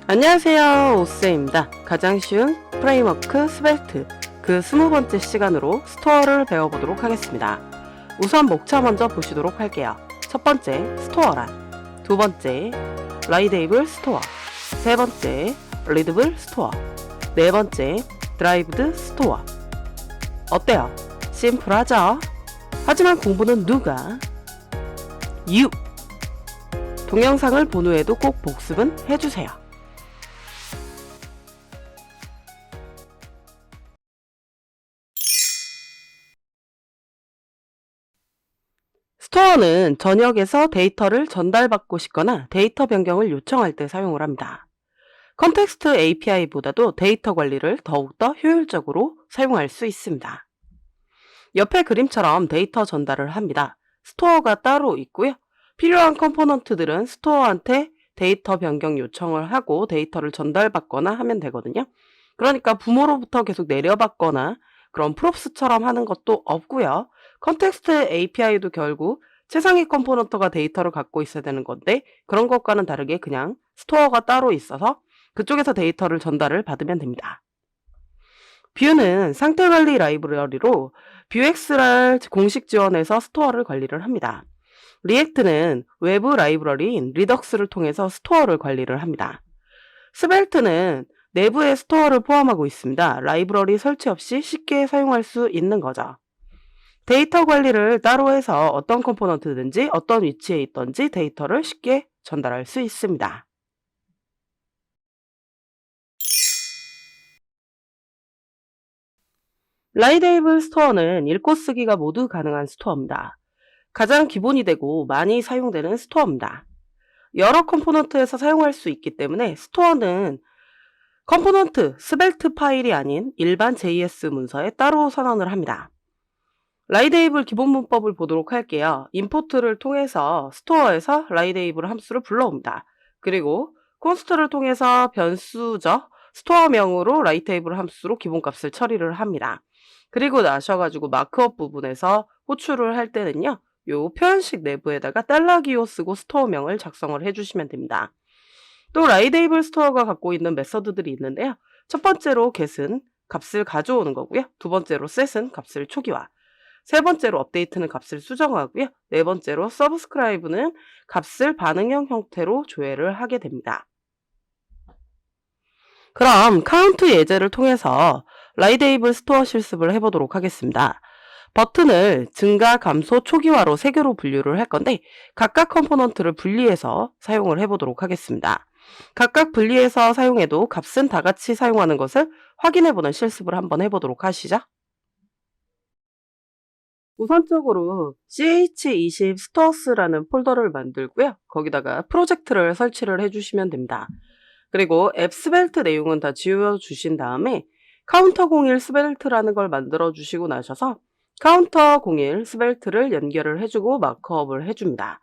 안녕하세요, 오스입니다. 가장 쉬운 프레임워크 스벨트 그 20번째 시간으로 스토어를 배워보도록 하겠습니다. 우선 목차 먼저 보시도록 할게요. 첫 번째, 스토어란. 두 번째, 라이데이블 스토어. 세 번째, 리드블 스토어. 네 번째, 드라이브드 스토어. 어때요? 심플하죠? 하지만 공부는 누가? You! 동영상을 본 후에도 꼭 복습은 해주세요. 스토어는 전역에서 데이터를 전달받고 싶거나 데이터 변경을 요청할 때 사용을 합니다. 컨텍스트 API보다도 데이터 관리를 더욱더 효율적으로 사용할 수 있습니다. 옆에 그림처럼 데이터 전달을 합니다. 스토어가 따로 있고요. 필요한 컴포넌트들은 스토어한테 데이터 변경 요청을 하고 데이터를 전달받거나 하면 되거든요. 그러니까 부모로부터 계속 내려받거나 그런 프롭스처럼 하는 것도 없고요. 컨텍스트 API도 결국 최상위 컴포넌트가 데이터를 갖고 있어야 되는 건데 그런 것과는 다르게 그냥 스토어가 따로 있어서 그쪽에서 데이터를 전달을 받으면 됩니다. 뷰는 상태관리 라이브러리로 뷰엑스를 공식 지원해서 스토어를 관리를 합니다. 리액트는 외부 라이브러리인 리덕스를 통해서 스토어를 관리를 합니다. 스벨트는 내부의 스토어를 포함하고 있습니다. 라이브러리 설치 없이 쉽게 사용할 수 있는 거죠. 데이터 관리를 따로 해서 어떤 컴포넌트든지 어떤 위치에 있던지 데이터를 쉽게 전달할 수 있습니다. 라이데이블 스토어는 읽고 쓰기가 모두 가능한 스토어입니다. 가장 기본이 되고 많이 사용되는 스토어입니다. 여러 컴포넌트에서 사용할 수 있기 때문에 스토어는 컴포넌트, 스벨트 파일이 아닌 일반 JS 문서에 따로 선언을 합니다. 라이데이블 기본 문법을 보도록 할게요. 임포트를 통해서 스토어에서 라이데이블 함수를 불러옵니다. 그리고 콘스트를 통해서 변수죠. 스토어명으로 라이테이블 함수로 기본값을 처리를 합니다. 그리고 나셔가지고 마크업 부분에서 호출을 할 때는요. 요 표현식 내부에다가 $기호 쓰고 스토어명을 작성을 해주시면 됩니다. 또 라이데이블 스토어가 갖고 있는 메서드들이 있는데요. 첫 번째로 get은 값을 가져오는 거고요. 두 번째로 set은 값을 초기화. 세 번째로 업데이트는 값을 수정하고요. 네 번째로 subscribe는 값을 반응형 형태로 조회를 하게 됩니다. 그럼 카운트 예제를 통해서 라이데이블 스토어 실습을 해보도록 하겠습니다. 버튼을 증가, 감소, 초기화로 3개로 분류를 할 건데 각각 컴포넌트를 분리해서 사용을 해보도록 하겠습니다. 각각 분리해서 사용해도 값은 다 같이 사용하는 것을 확인해보는 실습을 한번 해보도록 하시죠. 우선적으로 ch20 스토어스라는 폴더를 만들고요. 거기다가 프로젝트를 설치를 해주시면 됩니다. 그리고 앱 스벨트 내용은 다 지워주신 다음에 카운터 01 스벨트라는 걸 만들어 주시고 나셔서 카운터 01 스벨트를 연결을 해주고 마크업을 해줍니다.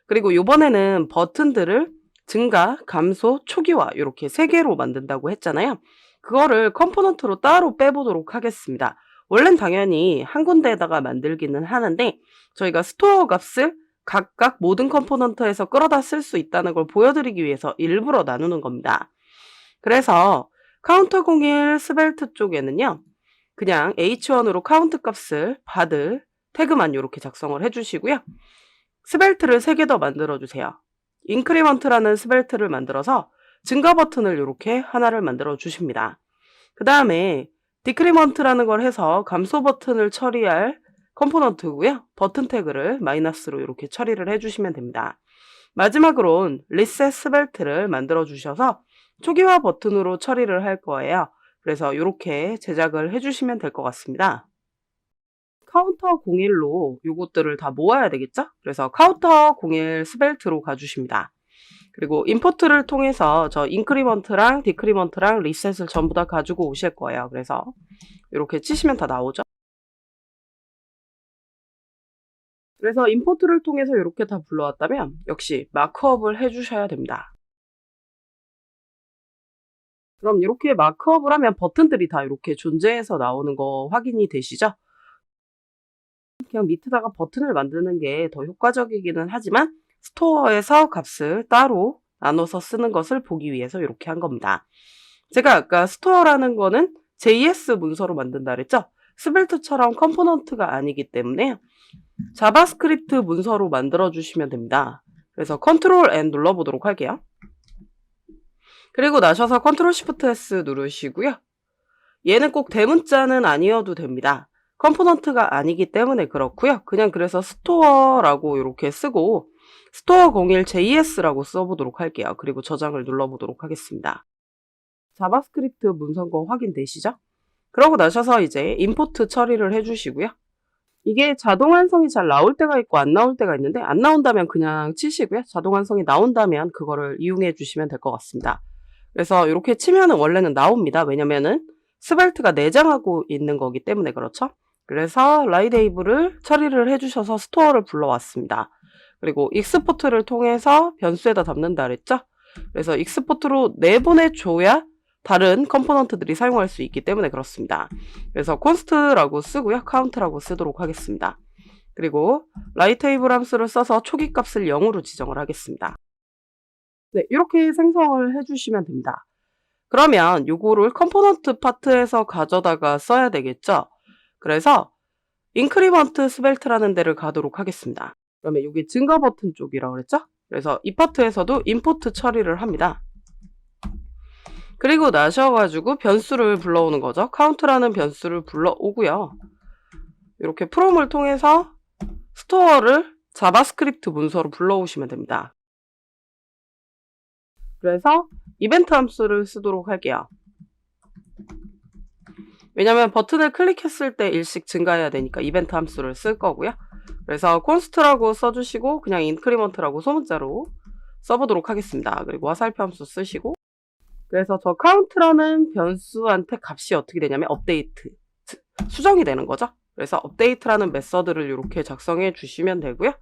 그리고 이번에는 버튼들을 증가, 감소, 초기화 이렇게 3개로 만든다고 했잖아요. 그거를 컴포넌트로 따로 빼보도록 하겠습니다. 원래는 당연히 한 군데에다가 만들기는 하는데 저희가 스토어 값을 각각 모든 컴포넌트에서 끌어다 쓸 수 있다는 걸 보여드리기 위해서 일부러 나누는 겁니다. 그래서 카운터 01 스벨트 쪽에는요. 그냥 h1으로 카운트 값을 받을 태그만 이렇게 작성을 해주시고요. 스벨트를 3개 더 만들어주세요. 인크리먼트라는 스벨트를 만들어서 증가 버튼을 이렇게 하나를 만들어 주십니다. 그 다음에 디크리먼트라는 걸 해서 감소 버튼을 처리할 컴포넌트고요. 버튼 태그를 마이너스로 이렇게 처리를 해주시면 됩니다. 마지막으론 리셋 스벨트를 만들어 주셔서 초기화 버튼으로 처리를 할 거예요. 그래서 이렇게 제작을 해주시면 될 것 같습니다. 카운터 01로 요것들을 다 모아야 되겠죠? 그래서 카운터 01 스벨트로 가주십니다. 그리고 임포트를 통해서 저 인크리먼트랑 디크리먼트랑 리셋을 전부 다 가지고 오실 거예요. 그래서 이렇게 치시면 다 나오죠. 그래서 임포트를 통해서 이렇게 다 불러왔다면 역시 마크업을 해주셔야 됩니다. 그럼 이렇게 마크업을 하면 버튼들이 다 이렇게 존재해서 나오는 거 확인이 되시죠? 그냥 밑에다가 버튼을 만드는 게 더 효과적이기는 하지만 스토어에서 값을 따로 나눠서 쓰는 것을 보기 위해서 이렇게 한 겁니다. 제가 아까 스토어라는 거는 JS 문서로 만든다 그랬죠? 스벨트처럼 컴포넌트가 아니기 때문에 자바스크립트 문서로 만들어 주시면 됩니다. 그래서 컨트롤 N 눌러보도록 할게요. 그리고 나셔서 컨트롤 시프트 S 누르시고요. 얘는 꼭 대문자는 아니어도 됩니다. 컴포넌트가 아니기 때문에 그렇고요. 그냥 그래서 스토어라고 이렇게 쓰고 store01JS라고 써보도록 할게요. 그리고 저장을 눌러보도록 하겠습니다. 자바스크립트 문서거 확인되시죠? 그러고 나셔서 이제 임포트 처리를 해주시고요. 이게 자동 완성이 잘 나올 때가 있고 안 나올 때가 있는데 안 나온다면 그냥 치시고요. 자동 완성이 나온다면 그거를 이용해 주시면 될 것 같습니다. 그래서 이렇게 치면은 원래는 나옵니다. 왜냐면은 스벨트가 내장하고 있는 거기 때문에 그렇죠. 그래서 라이데이브를 처리를 해주셔서 스토어를 불러왔습니다. 그리고 익스포트를 통해서 변수에다 담는다 그랬죠. 그래서 익스포트로 내보내줘야 다른 컴포넌트들이 사용할 수 있기 때문에 그렇습니다. 그래서 const라고 쓰고요. count라고 쓰도록 하겠습니다. 그리고 라이테이블 함수를 써서 초기 값을 0으로 지정을 하겠습니다. 네, 이렇게 생성을 해주시면 됩니다. 그러면 요거를 컴포넌트 파트에서 가져다가 써야 되겠죠? 그래서 인크리먼트 스벨트라는 데를 가도록 하겠습니다. 그러면 여기 증가 버튼 쪽이라고 그랬죠? 그래서 이 파트에서도 임포트 처리를 합니다. 그리고 나셔가지고 변수를 불러오는 거죠. count라는 변수를 불러오고요. 이렇게 from을 통해서 스토어를 자바스크립트 문서로 불러오시면 됩니다. 그래서 이벤트 함수를 쓰도록 할게요. 왜냐면 버튼을 클릭했을 때 일씩 증가해야 되니까 이벤트 함수를 쓸 거고요. 그래서 const라고 써주시고 그냥 increment라고 소문자로 써보도록 하겠습니다. 그리고 화살표 함수 쓰시고 그래서 저 count라는 변수한테 값이 어떻게 되냐면 업데이트, 수정이 되는 거죠. 그래서 업데이트라는 메서드를 이렇게 작성해 주시면 되고요.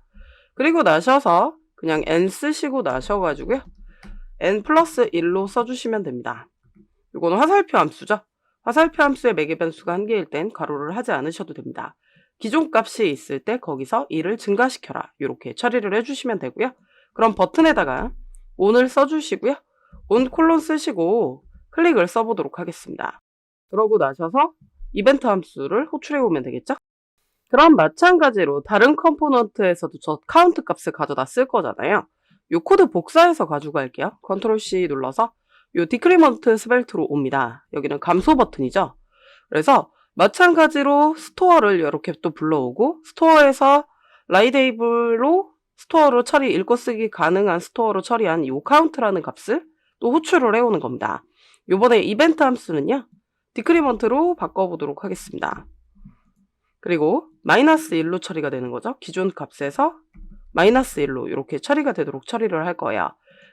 그리고 나셔서 그냥 n 쓰시고 나셔가지고요. n 플러스 1로 써주시면 됩니다. 이거는 화살표 함수죠. 화살표 함수의 매개 변수가 1개일 땐 괄호를 하지 않으셔도 됩니다. 기존 값이 있을 때 거기서 1을 증가시켜라. 이렇게 처리를 해주시면 되고요. 그럼 버튼에다가 on을 써주시고요. on 콜론 쓰시고 클릭을 써보도록 하겠습니다. 그러고 나셔서 이벤트 함수를 호출해 오면 되겠죠? 그럼 마찬가지로 다른 컴포넌트에서도 저 카운트 값을 가져다 쓸 거잖아요. 요 코드 복사해서 가져갈게요. 컨트롤 C 눌러서 요 디크리먼트 스벨트로 옵니다. 여기는 감소 버튼이죠. 그래서 마찬가지로 스토어를 이렇게 또 불러오고 스토어에서 라이데이블로 스토어로 처리 읽고 쓰기 가능한 스토어로 처리한 요 카운트라는 값을 또 호출을 해오는 겁니다. 요번에 이벤트 함수는요. 디크리먼트로 바꿔보도록 하겠습니다. 그리고 마이너스 1로 처리가 되는 거죠. 기존 값에서 마이너스 1로 이렇게 처리가 되도록 처리를 할 거예요.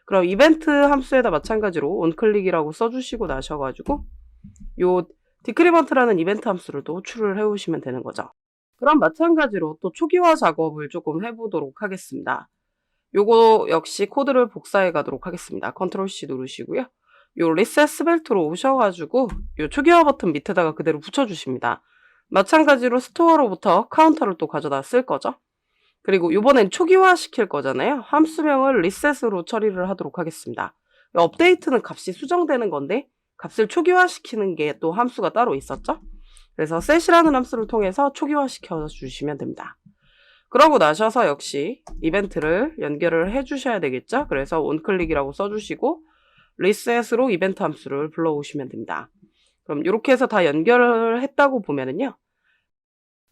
그럼 이벤트 함수에다 마찬가지로 onClick이라고 써주시고 나셔가지고 요 디크리먼트라는 이벤트 함수를 또 호출을 해오시면 되는 거죠. 그럼 마찬가지로 또 초기화 작업을 조금 해보도록 하겠습니다. 요거 역시 코드를 복사해 가도록 하겠습니다. 컨트롤 C 누르시고요. 요 리셋 스벨트로 오셔가지고 요 초기화 버튼 밑에다가 그대로 붙여주십니다. 마찬가지로 스토어로부터 카운터를 또 가져다 쓸 거죠. 그리고 이번엔 초기화 시킬 거잖아요. 함수명을 리셋으로 처리를 하도록 하겠습니다. 업데이트는 값이 수정되는 건데 값을 초기화 시키는 게 또 함수가 따로 있었죠. 그래서 set이라는 함수를 통해서 초기화 시켜 주시면 됩니다. 그러고 나셔서 역시 이벤트를 연결을 해 주셔야 되겠죠. 그래서 onClick이라고 써주시고 리셋으로 이벤트 함수를 불러오시면 됩니다. 그럼 이렇게 해서 다 연결을 했다고 보면은요.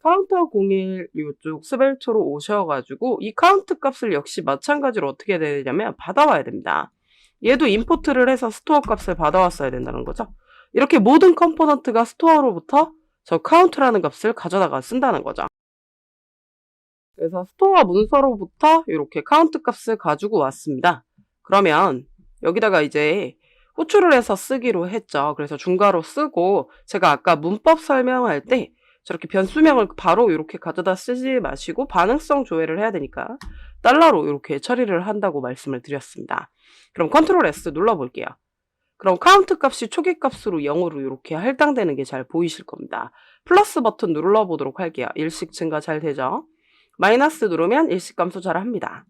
카운터 01 이쪽 스벨트로 오셔가지고 이 카운트 값을 역시 마찬가지로 어떻게 되냐면 받아와야 됩니다. 얘도 임포트를 해서 스토어 값을 받아왔어야 된다는 거죠. 이렇게 모든 컴포넌트가 스토어로부터 저 카운트라는 값을 가져다가 쓴다는 거죠. 그래서 스토어 문서로부터 이렇게 카운트 값을 가지고 왔습니다. 그러면 여기다가 이제 호출을 해서 쓰기로 했죠. 그래서 중괄호 쓰고 제가 아까 문법 설명할 때 저렇게 변수명을 바로 이렇게 가져다 쓰지 마시고 반응성 조회를 해야 되니까 달러로 이렇게 처리를 한다고 말씀을 드렸습니다. 그럼 컨트롤 S 눌러볼게요. 그럼 카운트 값이 초기 값으로 0으로 이렇게 할당되는 게 잘 보이실 겁니다. 플러스 버튼 눌러보도록 할게요. 일식 증가 잘 되죠? 마이너스 누르면 일식 감소 잘 합니다.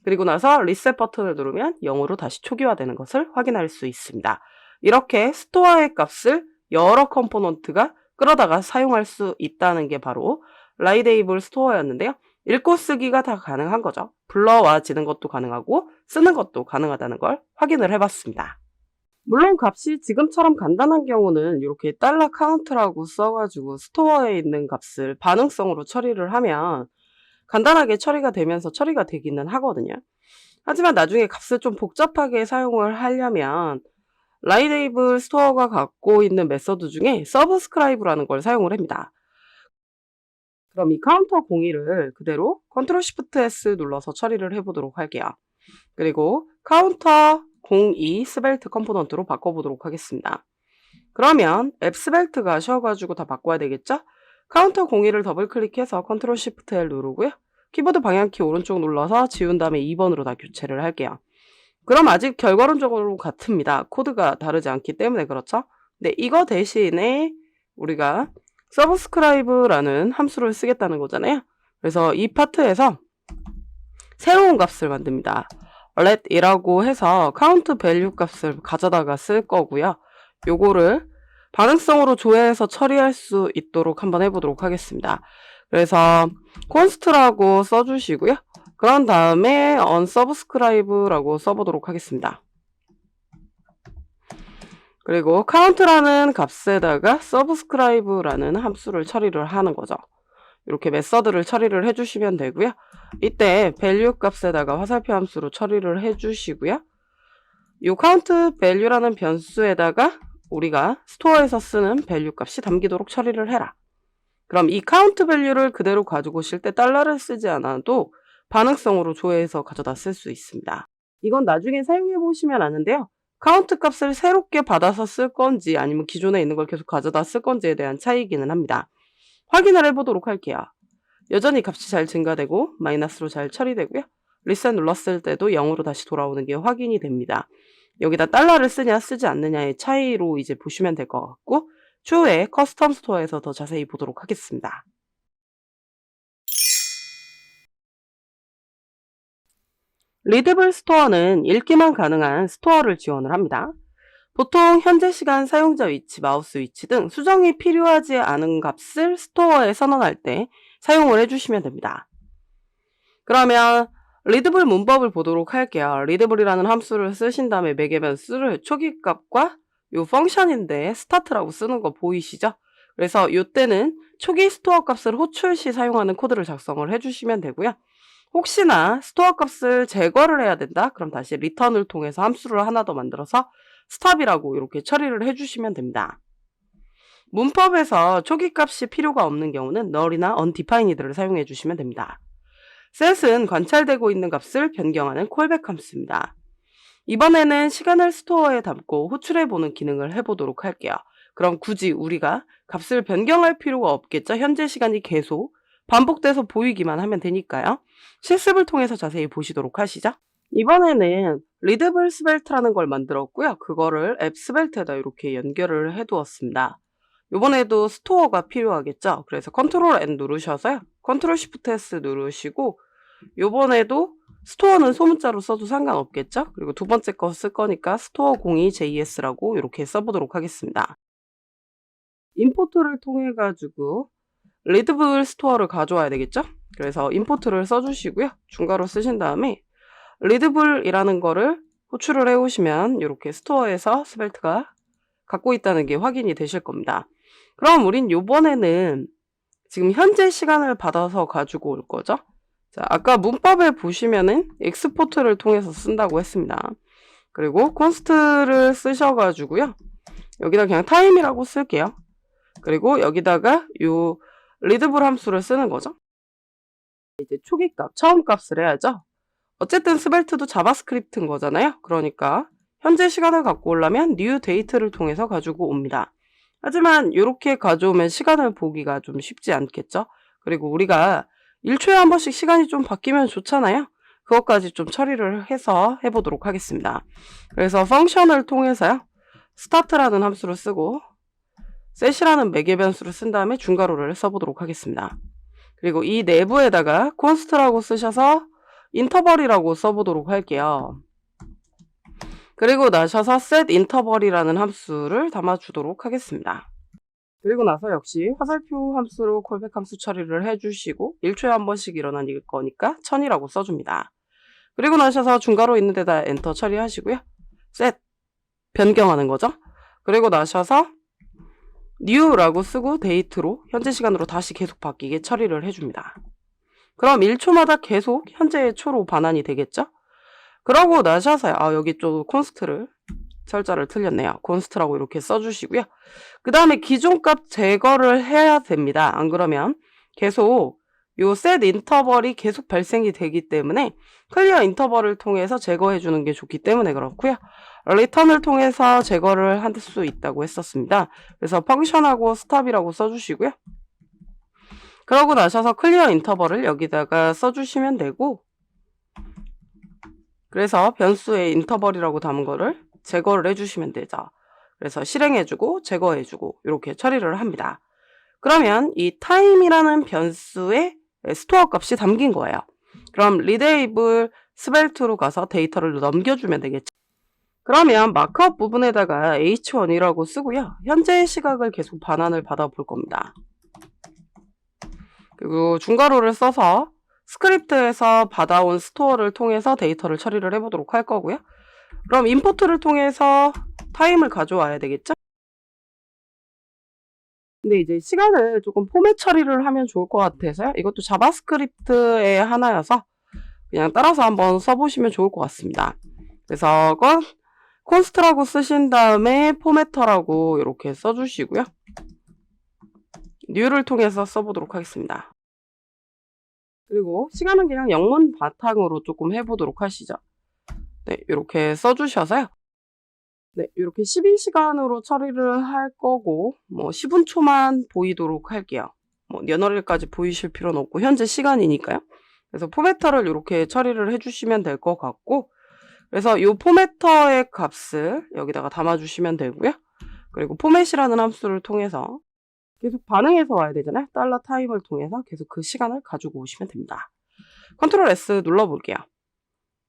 그리고 나서 리셋 버튼을 누르면 0으로 다시 초기화되는 것을 확인할 수 있습니다. 이렇게 스토어의 값을 여러 컴포넌트가 끌어다가 사용할 수 있다는 게 바로 라이데이블 스토어였는데요. 읽고 쓰기가 다 가능한 거죠. 불러와지는 것도 가능하고 쓰는 것도 가능하다는 걸 확인을 해봤습니다. 물론 값이 지금처럼 간단한 경우는 이렇게 달러 카운트라고 써가지고 스토어에 있는 값을 반응성으로 처리를 하면 간단하게 처리가 되면서 처리가 되기는 하거든요. 하지만 나중에 값을 좀 복잡하게 사용을 하려면 라이데이블 스토어가 갖고 있는 메서드 중에 서브스크라이브라는 걸 사용을 합니다. 그럼 이 카운터 02를 그대로 컨트롤 시프트 S 눌러서 처리를 해보도록 할게요. 그리고 카운터 02 스벨트 컴포넌트로 바꿔보도록 하겠습니다. 그러면 앱 스벨트가 쉬어가지고 다 바꿔야 되겠죠? 카운터 02를 더블 클릭해서 컨트롤 시프트 L 누르고요. 키보드 방향키 오른쪽 눌러서 지운 다음에 2번으로 다 교체를 할게요. 그럼 아직 결과론적으로 같습니다. 코드가 다르지 않기 때문에 그렇죠? 근데 이거 대신에 우리가 서브스크라이브라는 함수를 쓰겠다는 거잖아요. 그래서 이 파트에서 새로운 값을 만듭니다. let이라고 해서 count value 값을 가져다가 쓸 거고요. 요거를 반응성으로 조회해서 처리할 수 있도록 한번 해보도록 하겠습니다. 그래서 const라고 써주시고요. 그런 다음에 unsubscribe라고 써보도록 하겠습니다. 그리고 count라는 값에다가 subscribe라는 함수를 처리를 하는 거죠. 이렇게 메서드를 처리를 해주시면 되고요. 이때 value 값에다가 화살표 함수로 처리를 해주시고요. 이 count value라는 변수에다가 우리가 스토어에서 쓰는 value 값이 담기도록 처리를 해라. 그럼 이 count value를 그대로 가지고 오실 때 달러를 쓰지 않아도 반응성으로 조회해서 가져다 쓸 수 있습니다. 이건 나중에 사용해 보시면 아는데요. count 값을 새롭게 받아서 쓸 건지 아니면 기존에 있는 걸 계속 가져다 쓸 건지에 대한 차이기는 합니다. 확인을 해보도록 할게요. 여전히 값이 잘 증가되고 마이너스로 잘 처리되고요. 리셋 눌렀을 때도 0으로 다시 돌아오는 게 확인이 됩니다. 여기다 달러를 쓰냐 쓰지 않느냐의 차이로 이제 보시면 될 것 같고 추후에 커스텀 스토어에서 더 자세히 보도록 하겠습니다. 리드블 스토어는 읽기만 가능한 스토어를 지원을 합니다. 보통 현재 시간 사용자 위치, 마우스 위치 등 수정이 필요하지 않은 값을 스토어에 선언할 때 사용을 해주시면 됩니다. 그러면 리드블 문법을 보도록 할게요. 리드블이라는 함수를 쓰신 다음에 매개 변수를 초기값과 요 펑션인데 스타트라고 쓰는 거 보이시죠? 그래서 이때는 초기 스토어 값을 호출 시 사용하는 코드를 작성을 해주시면 되고요. 혹시나 스토어 값을 제거를 해야 된다? 그럼 다시 리턴을 통해서 함수를 하나 더 만들어서 스탑이라고 이렇게 처리를 해주시면 됩니다. 문법에서 초기 값이 필요가 없는 경우는 null이나 undefined를 사용해 주시면 됩니다. set은 관찰되고 있는 값을 변경하는 콜백 함수입니다. 이번에는 시간을 스토어에 담고 호출해보는 기능을 해보도록 할게요. 그럼 굳이 우리가 값을 변경할 필요가 없겠죠? 현재 시간이 계속 반복돼서 보이기만 하면 되니까요. 실습을 통해서 자세히 보시도록 하시죠. 이번에는 리드블 스벨트라는 걸 만들었고요. 그거를 앱 스벨트에다 이렇게 연결을 해두었습니다. 이번에도 스토어가 필요하겠죠. 그래서 컨트롤 N 누르셔서요. 컨트롤 시프트 S 누르시고 이번에도 스토어는 소문자로 써도 상관없겠죠. 그리고 두 번째 거 쓸 거니까 스토어 02JS라고 이렇게 써보도록 하겠습니다. 임포트를 통해 가지고 리드블 스토어를 가져와야 되겠죠. 그래서 임포트를 써주시고요. 중괄호 쓰신 다음에 리드블이라는 거를 호출을 해오시면 이렇게 스토어에서 스벨트가 갖고 있다는 게 확인이 되실 겁니다. 그럼 우린 요번에는 지금 현재 시간을 받아서 가지고 올 거죠. 자, 아까 문법에 보시면은 엑스포트를 통해서 쓴다고 했습니다. 그리고 const를 쓰셔가지고요. 여기다 그냥 time이라고 쓸게요. 그리고 여기다가 요 리드블 함수를 쓰는 거죠. 이제 초기 값, 처음 값을 해야죠. 어쨌든 스벨트도 자바스크립트인 거잖아요. 그러니까 현재 시간을 갖고 오려면 new date를 통해서 가지고 옵니다. 하지만 이렇게 가져오면 시간을 보기가 좀 쉽지 않겠죠. 그리고 우리가 1초에 한 번씩 시간이 좀 바뀌면 좋잖아요. 그것까지 좀 처리를 해서 해보도록 하겠습니다. 그래서 펑션을 통해서요. start라는 함수를 쓰고 set이라는 매개 변수를 쓴 다음에 중괄호를 써보도록 하겠습니다. 그리고 이 내부에다가 const라고 쓰셔서 인터벌이라고 써보도록 할게요. 그리고 나셔서 setInterval이라는 함수를 담아주도록 하겠습니다. 그리고 나서 역시 화살표 함수로 콜백 함수 처리를 해주시고 1초에 한 번씩 일어나는 거니까 1000이라고 써줍니다. 그리고 나셔서 중괄호 있는 데다 엔터 처리하시고요. set 변경하는 거죠. 그리고 나셔서 new라고 쓰고 date로 현재 시간으로 다시 계속 바뀌게 처리를 해줍니다. 그럼 1초마다 계속 현재의 초로 반환이 되겠죠? 그러고 나셔서요. 여기 좀 콘스트를 철자를 틀렸네요. 콘스트라고 이렇게 써주시고요. 그 다음에 기존 값 제거를 해야 됩니다. 안 그러면 계속 요 set 인터벌이 계속 발생이 되기 때문에 클리어 인터벌을 통해서 제거해 주는 게 좋기 때문에 그렇고요. return을 통해서 제거를 할 수 있다고 했었습니다. 그래서 펑션하고 스탑이라고 써주시고요. 그러고 나셔서 클리어 인터벌을 여기다가 써주시면 되고, 그래서 변수의 인터벌이라고 담은 거를 제거를 해주시면 되죠. 그래서 실행해주고 제거해주고 이렇게 처리를 합니다. 그러면 이 time이라는 변수에 스토어 값이 담긴 거예요. 그럼 readable 스벨트로 가서 데이터를 넘겨주면 되겠죠. 그러면 마크업 부분에다가 h1이라고 쓰고요. 현재의 시각을 계속 반환을 받아볼 겁니다. 그리고 중괄호를 써서 스크립트에서 받아온 스토어를 통해서 데이터를 처리를 해보도록 할 거고요. 그럼 임포트를 통해서 타임을 가져와야 되겠죠? 근데 이제 시간을 조금 포맷 처리를 하면 좋을 것 같아서요. 이것도 자바스크립트의 하나여서 그냥 따라서 한번 써보시면 좋을 것 같습니다. 그래서 콘스트라고 쓰신 다음에 포매터라고 이렇게 써주시고요. new를 통해서 써보도록 하겠습니다. 그리고 시간은 그냥 영문 바탕으로 조금 해보도록 하시죠. 네, 이렇게 써주셔서요. 네, 이렇게 12시간으로 처리를 할 거고, 10분 초만 보이도록 할게요. 연월일까지 보이실 필요는 없고, 현재 시간이니까요. 그래서 포매터를 이렇게 처리를 해주시면 될 것 같고, 그래서 이 포매터의 값을 여기다가 담아주시면 되고요. 그리고 포맷이라는 함수를 통해서 계속 반응해서 와야 되잖아요. $타임을 통해서 계속 그 시간을 가지고 오시면 됩니다. 컨트롤 S 눌러볼게요.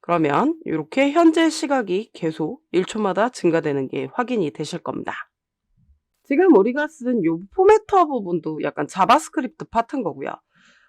그러면 이렇게 현재 시각이 계속 1초마다 증가되는 게 확인이 되실 겁니다. 지금 우리가 쓴 이 포매터 부분도 약간 자바스크립트 파트인 거고요.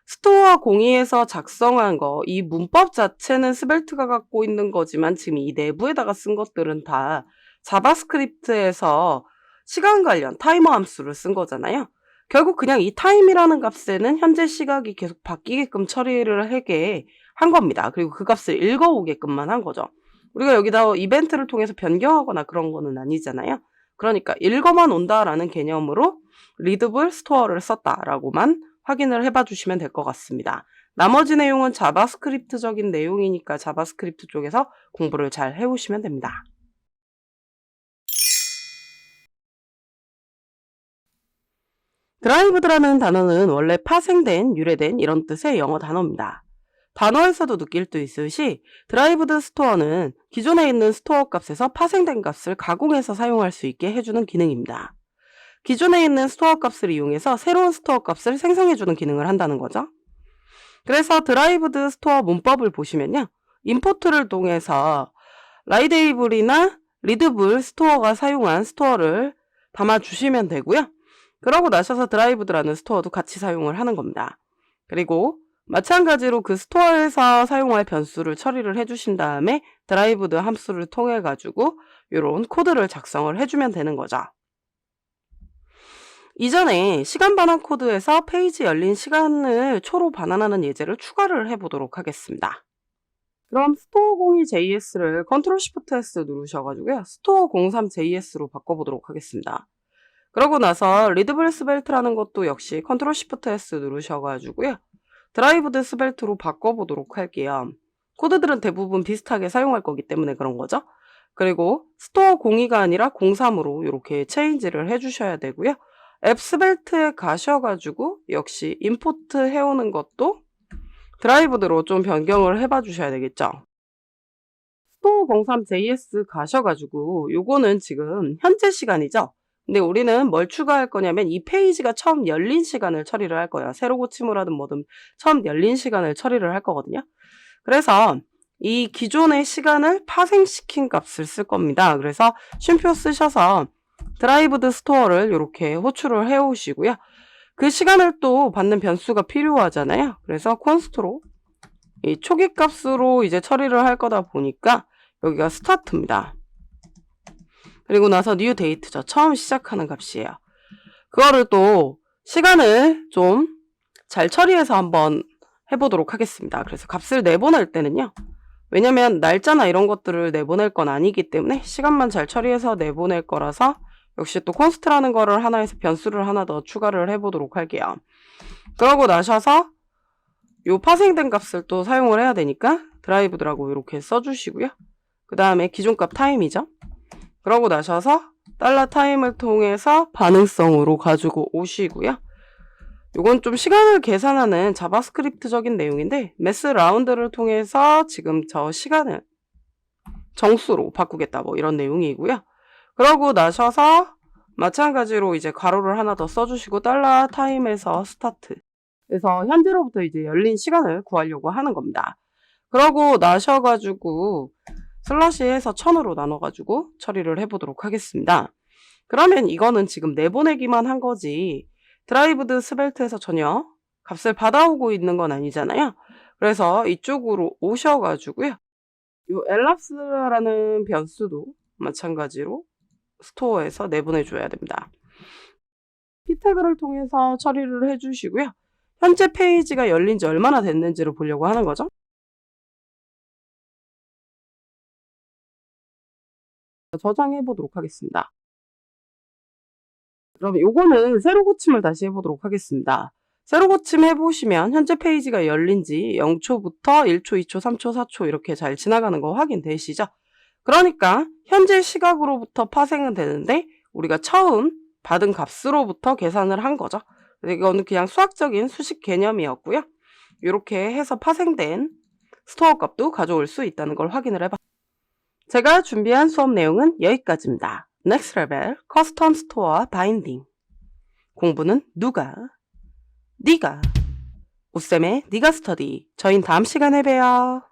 스토어 공이에서 작성한 거, 이 문법 자체는 스벨트가 갖고 있는 거지만 지금 이 내부에다가 쓴 것들은 다 자바스크립트에서 시간 관련 타이머 함수를 쓴 거잖아요. 결국 그냥 이 타임이라는 값에는 현재 시각이 계속 바뀌게끔 처리를 하게 한 겁니다. 그리고 그 값을 읽어오게끔만 한 거죠. 우리가 여기다 이벤트를 통해서 변경하거나 그런 거는 아니잖아요. 그러니까 읽어만 온다라는 개념으로 readable store를 썼다라고만 확인을 해봐 주시면 될 것 같습니다. 나머지 내용은 자바스크립트적인 내용이니까 자바스크립트 쪽에서 공부를 잘 해오시면 됩니다. 드라이브드라는 단어는 원래 파생된, 유래된 이런 뜻의 영어 단어입니다. 단어에서도 느낄 수 있듯이 드라이브드 스토어는 기존에 있는 스토어 값에서 파생된 값을 가공해서 사용할 수 있게 해주는 기능입니다. 기존에 있는 스토어 값을 이용해서 새로운 스토어 값을 생성해주는 기능을 한다는 거죠. 그래서 드라이브드 스토어 문법을 보시면요. 임포트를 통해서 라이데이블이나 리드블 스토어가 사용한 스토어를 담아주시면 되고요. 그러고 나셔서 드라이브드라는 스토어도 같이 사용을 하는 겁니다. 그리고 마찬가지로 그 스토어에서 사용할 변수를 처리를 해주신 다음에 드라이브드 함수를 통해 가지고 이런 코드를 작성을 해주면 되는 거죠. 이전에 시간 반환 코드에서 페이지 열린 시간을 초로 반환하는 예제를 추가를 해보도록 하겠습니다. 그럼 store02js를 컨트롤 시프트 S 누르셔가지고요. store03js로 바꿔보도록 하겠습니다. 그러고 나서 리드블 스벨트라는 것도 역시 컨트롤 시프트 S 누르셔가지고요. 드라이브드 스벨트로 바꿔보도록 할게요. 코드들은 대부분 비슷하게 사용할 거기 때문에 그런 거죠. 그리고 스토어 02가 아니라 03으로 이렇게 체인지를 해주셔야 되고요. 앱 스벨트에 가셔가지고 역시 임포트 해오는 것도 드라이브드로 좀 변경을 해봐 주셔야 되겠죠. 스토어 03JS 가셔가지고 요거는 지금 현재 시간이죠. 근데 우리는 뭘 추가할 거냐면 이 페이지가 처음 열린 시간을 처리를 할 거예요. 새로 고침을 하든 뭐든 처음 열린 시간을 처리를 할 거거든요. 그래서 이 기존의 시간을 파생시킨 값을 쓸 겁니다. 그래서 쉼표 쓰셔서 드라이브드 스토어를 이렇게 호출을 해 오시고요. 그 시간을 또 받는 변수가 필요하잖아요. 그래서 콘스트로 이 초기 값으로 이제 처리를 할 거다 보니까 여기가 스타트입니다. 그리고 나서 new date죠. 처음 시작하는 값이에요. 그거를 또 시간을 좀 잘 처리해서 한번 해보도록 하겠습니다. 그래서 값을 내보낼 때는요. 왜냐면 날짜나 이런 것들을 내보낼 건 아니기 때문에 시간만 잘 처리해서 내보낼 거라서 역시 또 콘스트라는 거를 하나에서 변수를 하나 더 추가를 해보도록 할게요. 그러고 나셔서 요 파생된 값을 또 사용을 해야 되니까 드라이브드라고 이렇게 써주시고요. 그 다음에 기존 값 타임이죠. 그러고 나셔서 달러 타임을 통해서 반응성으로 가지고 오시고요. 요건 좀 시간을 계산하는 자바스크립트적인 내용인데 매스 라운드를 통해서 지금 저 시간을 정수로 바꾸겠다 뭐 이런 내용이고요. 그러고 나셔서 마찬가지로 이제 괄호를 하나 더 써주시고 달러 타임에서 스타트. 그래서 현재로부터 이제 열린 시간을 구하려고 하는 겁니다. 그러고 나셔가지고 슬러시해서 1000으로 나눠가지고 처리를 해보도록 하겠습니다. 그러면 이거는 지금 내보내기만 한 거지 드라이브드 스벨트에서 전혀 값을 받아오고 있는 건 아니잖아요. 그래서 이쪽으로 오셔가지고요. 요 elaps라는 변수도 마찬가지로 스토어에서 내보내줘야 됩니다. p 태그를 통해서 처리를 해주시고요. 현재 페이지가 열린 지 얼마나 됐는지를 보려고 하는 거죠. 저장해 보도록 하겠습니다. 그럼 요거는 새로 고침을 다시 해보도록 하겠습니다. 새로 고침 해보시면 현재 페이지가 열린 지 0초부터 1초, 2초, 3초, 4초 이렇게 잘 지나가는 거 확인되시죠? 그러니까 현재 시각으로부터 파생은 되는데 우리가 처음 받은 값으로부터 계산을 한 거죠. 이거는 그냥 수학적인 수식 개념이었고요. 이렇게 해서 파생된 스토어 값도 가져올 수 있다는 걸 확인을 해봐. 제가 준비한 수업 내용은 여기까지입니다. Next Level 커스텀 스토어 바인딩. 공부는 누가? 네가. 오쌤의 네가 스터디. 저희는 다음 시간에 봬요.